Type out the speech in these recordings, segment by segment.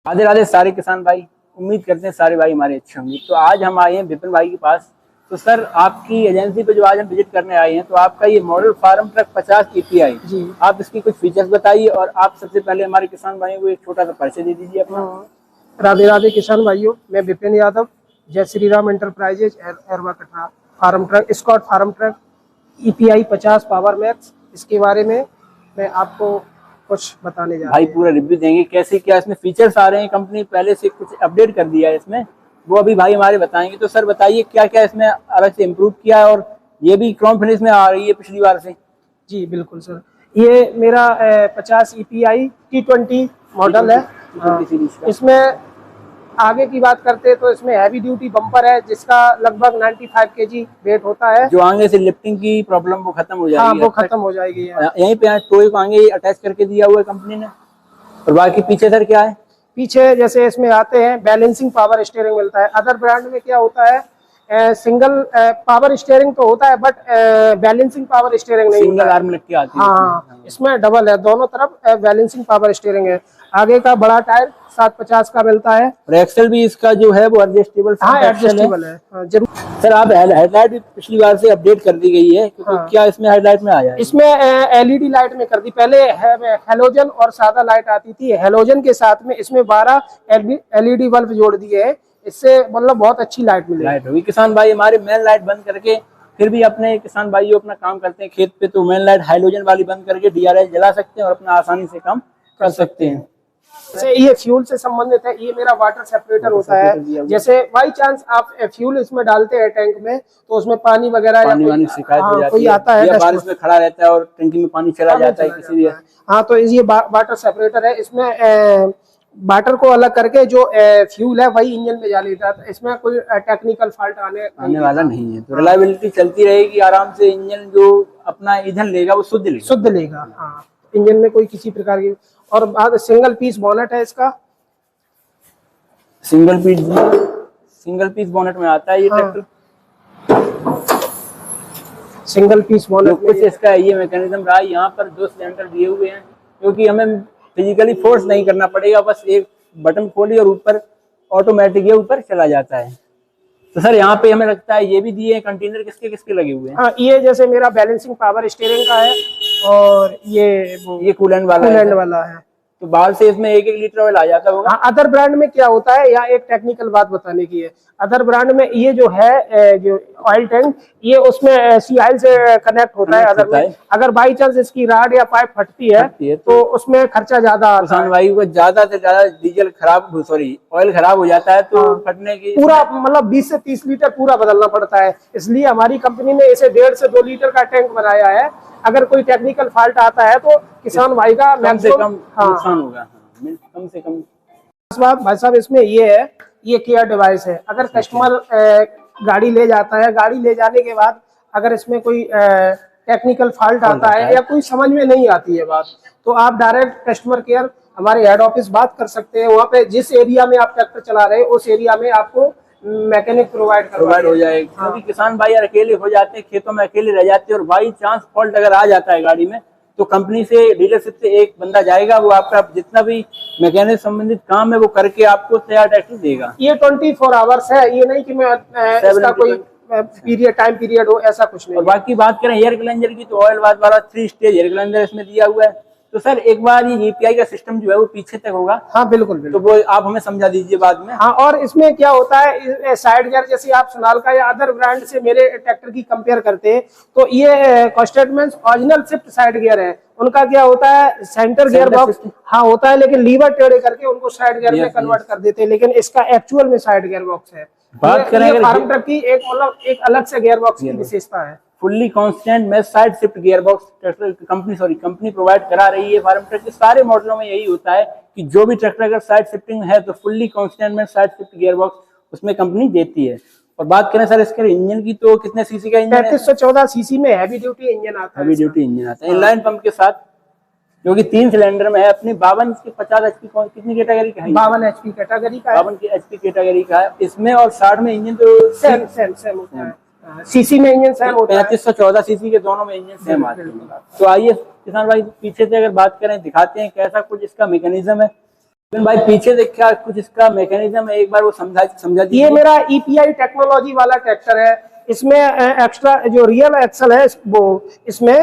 राधे राधे सारे किसान भाई। उम्मीद करते हैं सारे भाई हमारे अच्छे होंगे। तो आज हम आए हैं विपिन भाई के पास। तो सर आपकी एजेंसी पे जो आज हम विजिट करने आए हैं, तो आपका ये मॉडल फार्म ट्रक 50 EPI, जी आप इसकी कुछ फीचर्स बताइए और आप सबसे पहले हमारे किसान भाइयों को एक छोटा सा परिचय दे दीजिए अपना। राधे राधे किसान भाइयों, मैं Vipin Yadav, Jai Shri Ram enterprises Erwa Katra Farmtrac, Escorts Farmtrac EPI 50 power max, इसके बारे में मैं आपको कुछ बताने जा रहा भाई हूँ। पूरा रिव्यू देंगे कैसे क्या इसमें फीचर्स आ रहे हैं। कंपनी पहले से कुछ अपडेट कर दिया है इसमें, वो अभी भाई हमारे बताएंगे। तो सर बताइए क्या क्या इसमें अलग से इम्प्रूव किया है, और ये भी क्रोम फिनिश में आ रही है पिछली बार से। जी बिल्कुल सर, ये मेरा 50 EPI T20 मॉडल है। सीरीज का इसमें आगे की बात करते हैं तो इसमें हैवी ड्यूटी बम्पर है, जिसका लगभग 95 kg वेट होता है। जो आगे से लिफ्टिंग की प्रॉब्लम वो खत्म हो जाएगी। हाँ, वो खत्म हो जाएगी। यहीं पे टोए को आगे अटैच करके दिया हुआ है कंपनी ने। और बाकी पीछे सर क्या है? पीछे जैसे इसमें आते हैं बैलेंसिंग पावर स्टीयरिंग मिलता है। अदर ब्रांड में क्या होता है, सिंगल पावर स्टीयरिंग तो होता है, बट बैलेंसिंग पावर स्टीयरिंग नहीं सिंगल होता है। आर्म लग के आती है हाँ, इसमें डबल है, दोनों तरफ बैलेंसिंग पावर स्टीयरिंग है। आगे का बड़ा टायर 750 का मिलता है। और एक्सेल भी इसका जो है वो एडजस्टेबल। हाँ, एडजस्टेबल है। हाँ, जरूर। सर आप हेडलाइट भी पिछली बार से अपडेट कर दी गई है, क्योंकि हाँ। क्या इसमें हेडलाइट में आया है? इसमें LED लाइट में कर दी। पहले हेलोजन और सादा लाइट आती थी, हेलोजन के साथ में इसमें 12 LED बल्ब जोड़ दिए हैं। इससे मतलब बहुत अच्छी लाइट मिलेगी। लाइट होगी। किसान भाई हमारे मेन लाइट बंद करके फिर भी अपने किसान भाई जो अपना काम करते हैं खेत पे, तो मेन लाइट हाइलोजन वाली बंद करके DRL जला सकते हैं और अपना आसानी से काम कर सकते हैं। जैसे ये फ्यूल से संबंधित है, ये मेरा वाटर सेपरेटर होता है। जैसे बाई चांस आप फ्यूल इसमें डालते हैं टैंक में, तो उसमें पानी वगैरह पानी वानी शिकायत हो जाती कोई है, आता है, या बारिश में खड़ा रहता है और टंकी में पानी चला जाता है किसी भी। हाँ, तो ये वाटर सेपरेटर है। इसमें वाटर को अलग करके जो फ्यूल है वही इंजन में जा लेता है। इसमें कोई टेक्निकल फॉल्ट आने वाला नहीं है। तो रिलायबिलिटी चलती रहेगी आराम से। इंजन जो अपना ईंधन लेगा वो शुद्ध लेगा। हाँ, इंजन में कोई किसी प्रकार की। और बाद सिंगल पीस बोनेट है इसका। सिंगल पीस बोनेट में आता है ये ट्रैक्टर। सिंगल पीस बोनेट कुछ इसका ये मैकेनिज्म रहा है। यहाँ पर 2 सिलेंडर दिए हुए हैं, क्योंकि हमें फिजिकली फोर्स नहीं करना पड़ेगा, बस एक बटन खोलिए और ऊपर ऑटोमेटिक ये ऊपर चला जाता है। तो सर यहाँ पे हमें लगता है ये भी दिए हैं कंटेनर। किसके किसके लगे हुए हैं? हाँ, ये जैसे मेरा बैलेंसिंग पावर स्टीयरिंग का है, और ये कूलेंट वाला है। तो बाहर से इसमें 1-1 लीटर ऑयल आ जाता होगा। हाँ, अदर ब्रांड में क्या होता है, यहाँ एक टेक्निकल बात बताने की है। अदर ब्रांड में ये जो है जो ऑयल टैंक, ये उसमें CI से कनेक्ट होता है। अदर में अगर बाई चांस इसकी राड या पाइप फटती है तो उसमें खर्चा ज्यादा आता है। किसान भाई को ज्यादा से ज्यादा डीजल ऑयल खराब हो जाता है, तो फटने की पूरा मतलब 20 से 30 लीटर पूरा बदलना पड़ता है। इसलिए हमारी कंपनी ने इसे 1.5 से 2 लीटर का टैंक बनाया है। अगर कोई टेक्निकल फॉल्ट आता है तो किसान भाई का कम से कम नुकसान होगा। कम से कम भाई साहब, इसमें ये है, ये केयर डिवाइस है। अगर कस्टमर गाड़ी ले जाता है, गाड़ी ले जाने के बाद अगर इसमें कोई टेक्निकल फॉल्ट आता है या कोई समझ में नहीं आती है बात, तो आप डायरेक्ट कस्टमर केयर हमारे हेड ऑफिस बात कर सकते हैं। वहाँ पे जिस एरिया में आप ट्रैक्टर चला रहे हैं उस एरिया में आपको मैकेनिक प्रोवाइड हो जाएगा। क्योंकि किसान भाई यार अकेले हो जाते हैं, खेतों में अकेले रह जाते हैं, और बाई चांस फॉल्ट अगर आ जाता है गाड़ी में, तो कंपनी से डीलरशिप से एक बंदा जाएगा, वो आपका जितना भी मैकेनिक संबंधित काम है वो करके आपको तैयार ट्रैक्टर देगा। ये 24 आवर्स है, ये नहीं कि मैं इसका कोई टाइम पीरियड हो, ऐसा कुछ नहीं। और बाकी बात करें एयर क्लेंजर की, तो ऑयल वाला 3 स्टेज एयर क्लेंजर इसमें दिया हुआ है। तो सर एक बार ये EPI का सिस्टम जो है वो पीछे तक होगा। हाँ बिल्कुल। तो वो आप हमें समझा दीजिए बाद में। हाँ, और इसमें क्या होता है, साइड गियर जैसे आप सोनालिका या अदर ब्रांड से मेरे ट्रैक्टर की कंपेयर करते हैं, तो ये कॉस्टेटमेंट ओरिजिनल शिफ्ट साइड गियर है। उनका क्या होता है, सेंटर गियर बॉक्स हाँ होता है, लेकिन लीवर टेढ़े करके उनको साइड गियर में कन्वर्ट कर देते हैं, लेकिन इसका एक्चुअल में साइड गियर बॉक्स है। बात करें फार्म ट्रक की एक मतलब एक अलग से गियर बॉक्स की विशेषता है। फुल्ली कांस्टेंट में side shift gear box company provide करा रही है। फार्म ट्रक के सारे मॉडलों में यही होता है कि जो भी ट्रैक्टर अगर साइड शिफ्टिंग है तो फुल्ली कांस्टेंट में साइड शिफ्ट गियर बॉक्स उसमें कंपनी देती है। और बात करें सर इसके इंजन की, तो कितने सीसी का इंजन है? 3514 सीसी में हैवी ड्यूटी इंजन आता है। हैवी ड्यूटी इंजन आता है इनलाइन पंप के साथ, जो कि 3 सिलेंडर में है। अपनी 52 के 50 HP कितनी कैटेगरी का है? 52 HP कैटेगरी का है। 52 HP कैटेगरी का है इसमें। और 60 में इंजन तो सेम होता है। सीसी में इंजन सेम होता है। 3514 सीसी के दोनों में इंजन सेम आते हैं। तो आइए किसान भाई पीछे से अगर बात करें, दिखाते हैं कैसा कुछ इसका मैकेनिज्म है। भाई पीछे देखा कुछ इसका मैकेनिज्म है, एक बार वो समझा दीजिए। ये मेरा ईपीआई टेक्नोलॉजी वाला ट्रैक्टर है। इसमें एक्स्ट्रा जो रियल एक्सल है वो इसमें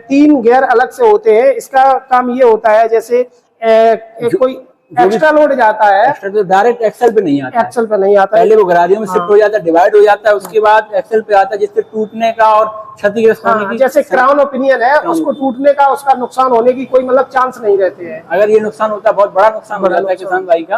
3 गियर अलग से होते हैं। इसका काम ये होता है जैसे कोई एक्स्ट्रा लोड जाता है, एक्स्ट्रा तो डायरेक्ट एक्सेल पे नहीं आता, एक्सेल पे नहीं आता, पहले वो गरारियों में शिफ्ट हो जाता है, डिवाइड हो जाता है, उसके बाद एक्सेल पे आता है, जिससे टूटने का और क्षतिग्रस्त होने की, जैसे क्राउन ओपिनियन है उसको टूटने का, उसका नुकसान होने की कोई मतलब चांस नहीं रहते हैं। अगर ये नुकसान होता है, बहुत बड़ा नुकसान हो जाता है किसान भाई का,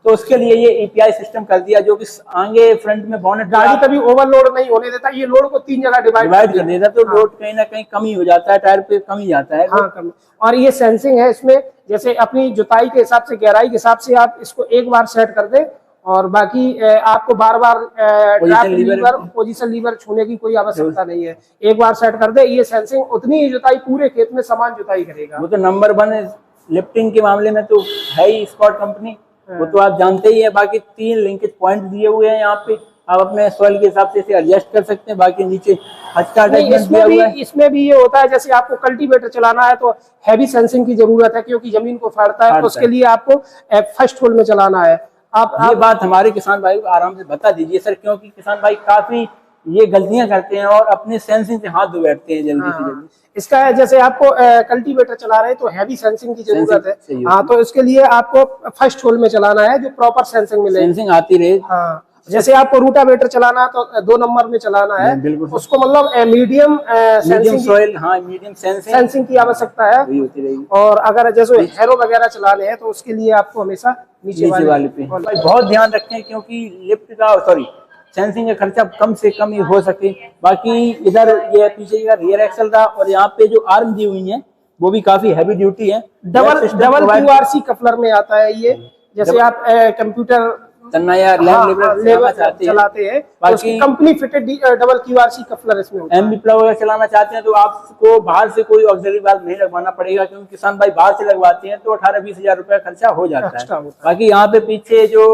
तो उसके लिए ये ईपीआई सिस्टम कर दिया, जो कि आगे फ्रंट में बोनेट गाड़ी कभी ओवरलोड नहीं होने देता, ये लोड को 3 जगह डिवाइड कर देता, तो लोड कहीं ना कहीं कम ही हो जाता है, टायर पे कम ही जाता है। कम। और ये सेंसिंग है इसमें, जैसे अपनी जुताई के हिसाब से, गहराई के हिसाब से आप इसको एक बार सेट कर दें और बाकी आपको बार बार पोजीशन लीवर छूने की कोई आवश्यकता नहीं है। एक बार सेट कर दे, ये सेंसिंग उतनी ही जुताई पूरे खेत में समान जुताई करेगा। वो तो नंबर 1 लिफ्टिंग के मामले में तो है ही स्कॉट कंपनी, वो तो आप जानते ही है। बाकी 3 लिंकेज पॉइंट दिए हुए हैं यहाँ पे, आप अपने सॉइल के हिसाब से इसे एडजस्ट कर सकते हैं। बाकी नीचे अच्छा अटैचमेंट दिया हुआ है। इसमें भी ये होता है, जैसे आपको कल्टीवेटर चलाना है तो हैवी सेंसिंग की जरूरत है, क्योंकि जमीन को फाड़ता है, तो उसके लिए आपको फर्स्ट होल में चलाना है। आप ये बात हमारे किसान भाई को आराम से बता दीजिए सर, क्योंकि किसान भाई काफी ये गलतियां करते हैं और अपने सेंसिंग से हाथ धो बैठते हैं जल्दी से जल्दी। इसका जैसे आपको कल्टीवेटर चला रहे हैं तो हैवी सेंसिंग की जरूरत है। हाँ, तो इसके लिए आपको फर्स्ट होल में चलाना है, जो प्रॉपर सेंसिंग मिले, सेंसिंग आती रहे। हाँ, जैसे आपको रूटावेटर चलाना है तो 2 नंबर में चलाना है, उसको मतलब मीडियम सॉइल, हाँ मीडियम सेंसिंग की आवश्यकता है। और अगर जैसे हैरो वगैरह चलाने हैं तो उसके लिए आपको हमेशा नीचे वाले पे बहुत ध्यान रखें, क्योंकि लिफ्ट का सेंसिंग का खर्चा कम से कम ही हो सके। बाकी इधर ये पीछे का रियर एक्सल था, और यहाँ पे जो आर्म दी हुई है वो भी काफी हैवी ड्यूटी है। डबल QRC कपलर में आता है ये। जैसे आप कंप्यूटर चलाते हैं, बाकी company fitted double QRC coupler इसमें होता है। MB प्लग वगैरह चलाना चाहते हैं तो आपको बाहर से कोई ऑक्सिलरी वाल्व नहीं लगवाना पड़ेगा, क्योंकि किसान भाई बाहर से लगवाते हैं तो 18-20 हजार रुपया खर्चा हो जाता है। बाकी यहाँ पे पीछे जो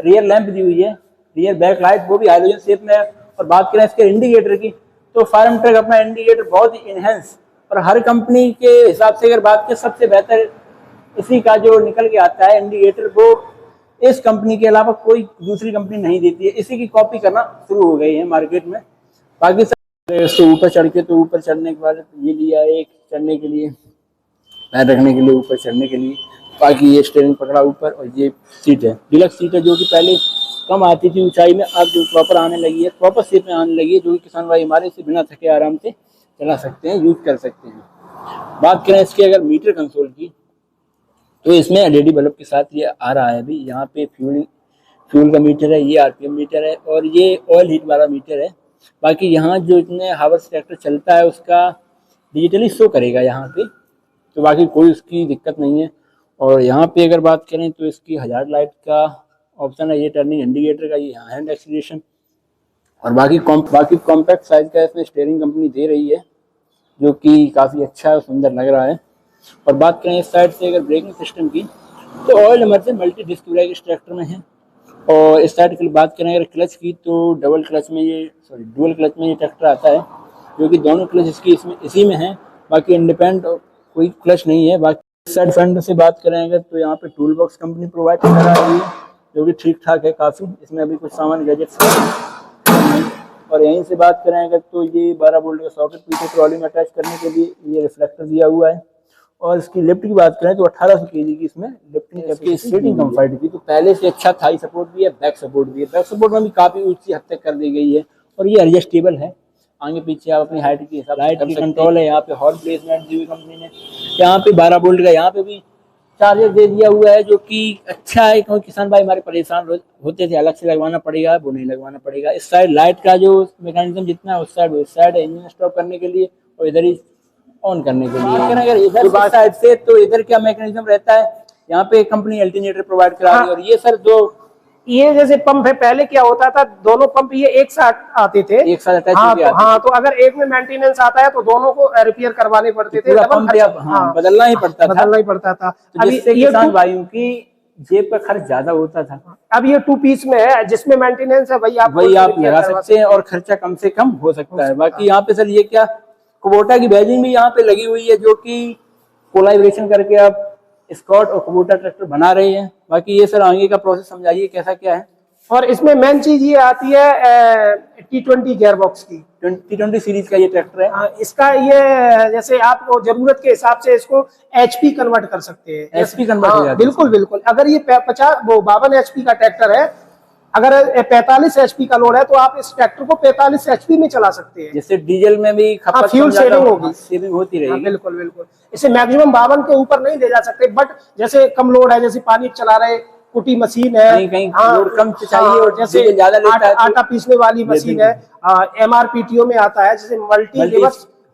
रियर लैंप दी हुई है, रियर बैक लाइट, वो भी हाइड्रोजन शेप में है। और बात करें इसके इंडिकेटर की, तो फार्म ट्रक अपना इंडिकेटर बहुत ही इनहेंस, और हर कंपनी के हिसाब से अगर बात करें सबसे बेहतर इसी का जो निकल के आता है इंडिकेटर, वो इस कंपनी के अलावा कोई दूसरी कंपनी नहीं देती है। इसी की कॉपी करना शुरू हो गई है मार्केट में। बाकी सब ऊपर चढ़ के, तो ऊपर चढ़ने के बाद ये लिया एक चढ़ने के लिए, पैर रखने के लिए, ऊपर चढ़ने के लिए। बाकी ये स्टीयरिंग पकड़ा ऊपर, और ये सीट है, डिलक्स सीट है, जो कि पहले कम आती थी ऊंचाई में, अब जो प्रॉपर आने लगी है, प्रॉपर शेप में आने लगी है, जो कि किसान भाई हमारे से बिना थके आराम से चला सकते हैं, यूज कर सकते हैं। बात करें इसके अगर मीटर कंसोल की, तो इसमें LED बल्ब के साथ ये आ रहा है। अभी यहाँ पे फ्यूल का मीटर है, ये RPM मीटर है, और ये ऑयल हीट वाला मीटर है। बाकी यहाँ जो इतने हावर्स ट्रैक्टर चलता है उसका डिजिटली शो करेगा यहाँ पे, तो बाकी कोई उसकी दिक्कत नहीं है। और यहाँ पे अगर बात करें तो इसकी हजार्ड लाइट का ऑप्शन है, ये टर्निंग इंडिकेटर का, ये हैंड एक्सीलरेशन, और बाकी कॉम्पैक्ट साइज का इसमें स्टीयरिंग कंपनी दे रही है, जो कि काफ़ी अच्छा और सुंदर लग रहा है। और बात करें इस साइड से अगर ब्रेकिंग सिस्टम की, तो ऑयल नंबर से मल्टी डिस्क ब्रेक इस ट्रैक्टर में है। और इस साइड की बात करें अगर क्लच की, तो डुअल क्लच में ये ट्रैक्टर आता है, जो कि दोनों क्लच इसकी इसी में है। बाकी इंडिपेंडेंट कोई क्लच नहीं है। बाकी इस साइड फ्रंट से बात करें अगर, तो यहाँ पे टूल बॉक्स कंपनी प्रोवाइड करा रही है, जो कि ठीक ठाक है काफ़ी। इसमें अभी कुछ सामान गैजेट्स नहीं। और यहीं से बात करें अगर, तो ये 12 वोल्ट का सॉकेट पीछे ट्रॉली में अटैच करने के लिए ये रिफ्लेक्टर दिया हुआ है। और इसकी लिफ्ट की बात करें तो 1800 kg की इसमें लिफ्टिंग कैपेसिटी, सीटिंग कंफर्ट की तो पहले से अच्छा थाई सपोर्ट भी है, बैक सपोर्ट भी है। बैक सपोर्ट में भी काफ़ी ऊंची हद तक कर दी गई है, और ये एडजस्टेबल है, आगे पीछे आप अपनी हाइट के हिसाब से हाइट की कंट्रोल है। यहाँ पे हॉर्न प्लेसमेंट दी हुई कंपनी ने, यहाँ पे 12 वोल्ट का यहाँ पे भी चार्जर दे दिया हुआ है, जो कि अच्छा है, क्योंकि किसान भाई हमारे परेशान होते थे, अलग से लगवाना पड़ेगा, वो नहीं लगवाना पड़ेगा। इस साइड लाइट का जो मैकेनिज्म जितना है उस साइड है इंजन स्टॉप करने के लिए, और इधर ही ऑन करने के लिए। अगर इधर साइड से, तो इधर क्या मैकेनिज्म रहता है, यहाँ पे कंपनी अल्टरनेटर प्रोवाइड करा रही है। और ये सर ये जैसे पंप है, पहले क्या होता था, दोनों पंप ये एक साथ आते थे, एक साथ अटैच तो अगर एक में मेंटेनेंस आता है तो दोनों को रिपेयर करवाने पड़ते थे, बदलना ही पड़ता था। अभी ये भाइयों की जेब का खर्च ज्यादा होता था। अब ये 2 पीस में है, जिसमें मेंटेनेंस है वही आप लगा सकते हैं, और खर्चा कम से कम हो सकता है। बाकी यहाँ पे सर ये क्या कुबोटा की बैजिंग भी यहाँ पे लगी हुई है, जो कि पोलाइब्रेशन करके आप स्कॉट और कुबोटा ट्रैक्टर बना रहे हैं। बाकी ये सर आगे का प्रोसेस समझाइए कैसा क्या है। और इसमें मेन चीज ये आती है T20 गियर बॉक्स की। T20 सीरीज का ये ट्रैक्टर है। इसका ये जैसे आप जरूरत के हिसाब से इसको HP कन्वर्ट कर सकते हैं। HP कन्वर्ट हो जाता है। बिल्कुल बिल्कुल। अगर ये 52 HP का ट्रैक्टर है, अगर 45 HP का लोड है तो आप इस ट्रैक्टर को 45 HP में चला सकते हैं। जैसे डीजल में भी खपत फ्यूल सेविंग होगी, सेविंग होती रहेगी। बिल्कुल बिल्कुल। इसे मैक्सिमम 52 के ऊपर नहीं ले जा सकते, बट जैसे कम लोड है, जैसे पानी चला रहे, कुटी मशीन है, कहीं लोड कम चाहिए और जैसे ज्यादा लेता है, आटा पीसने वाली मशीन है, MRPTO में आता है, जैसे मल्टी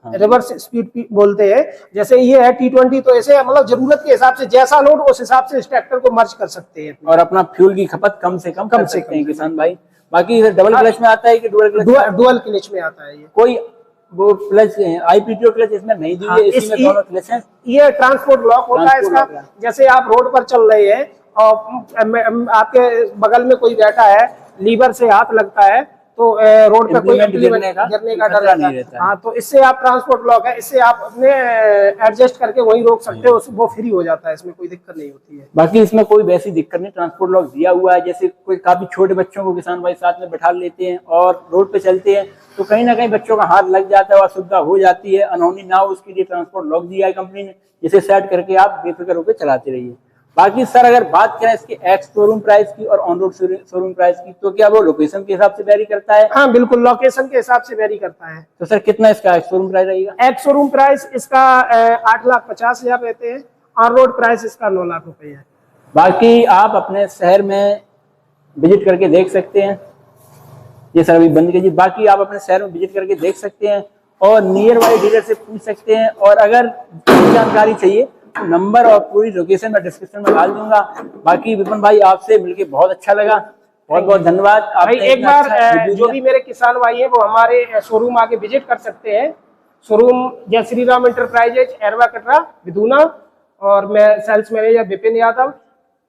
रिवर्स स्पीड बोलते हैं। जैसे ये है T20, तो ऐसे मतलब जरूरत के हिसाब से जैसा लोड उस हिसाब से इस ट्रैक्टर को मर्ज कर सकते हैं और अपना फ्यूल की खपत कम से कम सकते हैं किसान भाई। बाकी डबल क्लच में आता है कि डुअल क्लच में आता है। ये कोई वो क्लच IPTO क्लच इसमें नहीं दी है, इसी में दोनों क्लच हैं। ये ट्रांसपोर्ट लॉक होता है इसका। जैसे आप रोड पर चल रहे हैं और आपके बगल में कोई बैठा है, लीवर से हाथ लगता है तो रोड पे कोई गिरने का डर नहीं रहता है। हाँ, तो इससे आप ट्रांसपोर्ट लॉक है, इससे आप अपने एडजस्ट करके वहीं रोक सकते हो, वो फ्री हो जाता है, इसमें कोई दिक्कत नहीं होती है। बाकी इसमें कोई वैसी दिक्कत नहीं, ट्रांसपोर्ट लॉक दिया हुआ है। जैसे कोई काफी छोटे बच्चों को किसान भाई साथ में बैठा लेते हैं और रोड पे चलते हैं तो कहीं ना कहीं बच्चों का हाथ लग जाता है, असुविधा हो जाती है, अनहोनी ना हो, उसके लिए ट्रांसपोर्ट लॉक दिया है कंपनी ने, जिसे सेट करके आप बेफिक्र होकर चलाते रहिए। बाकी सर अगर बात करें इसके एक्स शोरूम प्राइस की और ऑन रोड शोरूम प्राइस की, तो क्या वो लोकेशन के हिसाब से वेरी करता है? हाँ बिल्कुल, लोकेशन के हिसाब से वेरी करता है। तो सर कितना इसका एक्स शोरूम प्राइस रहेगा? एक्स शोरूम प्राइस इसका 8,50,000 रहते हैं, ऑन रोड प्राइस इसका 9 लाख रुपए है। बाकी आप अपने शहर में विजिट करके देख सकते हैं। ये सर अभी बंद कीजिए। बाकी आप अपने शहर में विजिट करके देख सकते हैं और नियर बाई डीलर से पूछ सकते हैं। और अगर जानकारी चाहिए नंबर और पूरी लोकेशन मैं डिस्क्रिप्शन में डाल दूंगा। बाकी विपिन भाई आपसे मिलके बहुत अच्छा लगा, बहुत बहुत धन्यवाद। भाई एक बार जो भी मेरे किसान भाई हैं वो हमारे शोरूम आके विजिट कर सकते हैं। शोरूम जय श्री राम एंटरप्राइजेज, एरवा कटरा, विधुना, और मैं sales manager Vipin Yadav.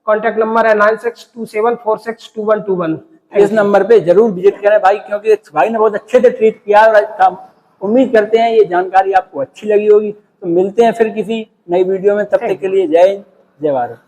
Contact number है 9627462121। इस नंबर पे जरूर विजिट करें भाई, क्योंकि भाई ने बहुत अच्छे से ट्रीट किया और उम्मीद करते हैं ये जानकारी आपको अच्छी लगी होगी। तो मिलते हैं फिर किसी नई वीडियो में, तब तक के लिए जय हिंद, जय भारत।